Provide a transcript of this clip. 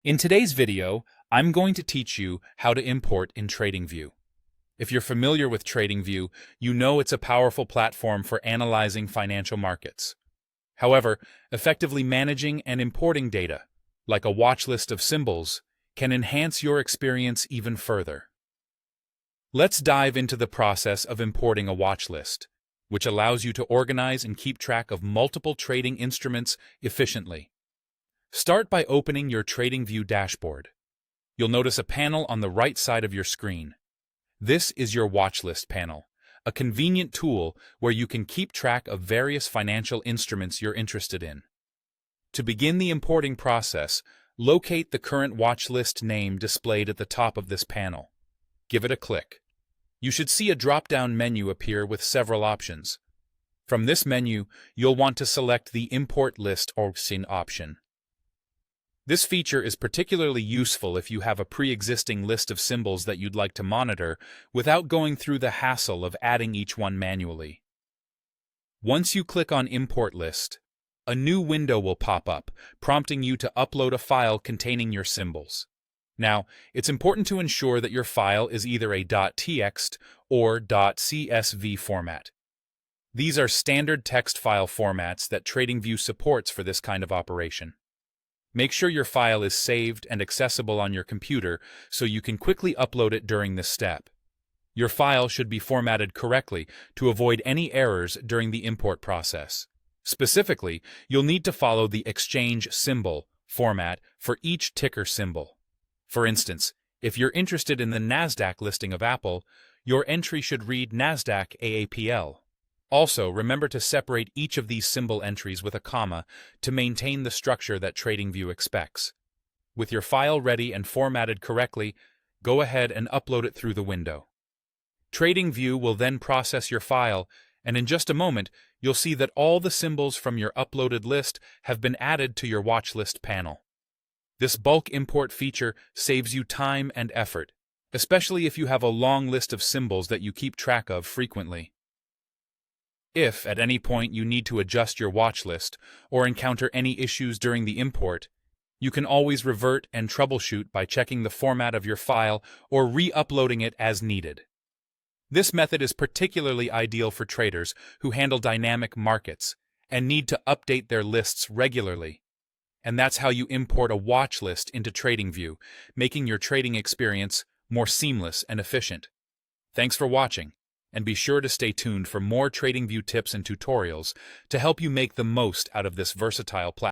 In today's video, I'm going to teach you how to import in TradingView. If you're familiar with TradingView, you know it's a powerful platform for analyzing financial markets. However, effectively managing and importing data, like a watch list of symbols, can enhance your experience even further. Let's dive into the process of importing a watch list, which allows you to organize and keep track of multiple trading instruments efficiently. Start by opening your TradingView dashboard. You'll notice a panel on the right side of your screen. This is your watch list panel, a convenient tool where you can keep track of various financial instruments you're interested in. To begin the importing process, locate the current watch list name displayed at the top of this panel. Give it a click. You should see a drop-down menu appear with several options. From this menu, you'll want to select the Import List option. This feature is particularly useful if you have a pre-existing list of symbols that you'd like to monitor without going through the hassle of adding each one manually. Once you click on Import List, a new window will pop up, prompting you to upload a file containing your symbols. Now, it's important to ensure that your file is either a .txt or .csv format. These are standard text file formats that TradingView supports for this kind of operation. Make sure your file is saved and accessible on your computer so you can quickly upload it during this step. Your file should be formatted correctly to avoid any errors during the import process. Specifically, you'll need to follow the exchange symbol format for each ticker symbol. For instance, if you're interested in the NASDAQ listing of Apple, your entry should read NASDAQ AAPL. Also, remember to separate each of these symbol entries with a comma to maintain the structure that TradingView expects. With your file ready and formatted correctly, go ahead and upload it through the window. TradingView will then process your file, and in just a moment, you'll see that all the symbols from your uploaded list have been added to your watch list panel. This bulk import feature saves you time and effort, especially if you have a long list of symbols that you keep track of frequently. If, at any point, you need to adjust your watch list or encounter any issues during the import, you can always revert and troubleshoot by checking the format of your file or re-uploading it as needed. This method is particularly ideal for traders who handle dynamic markets and need to update their lists regularly. And that's how you import a watch list into TradingView, making your trading experience more seamless and efficient. Thanks for watching. And be sure to stay tuned for more TradingView tips and tutorials to help you make the most out of this versatile platform.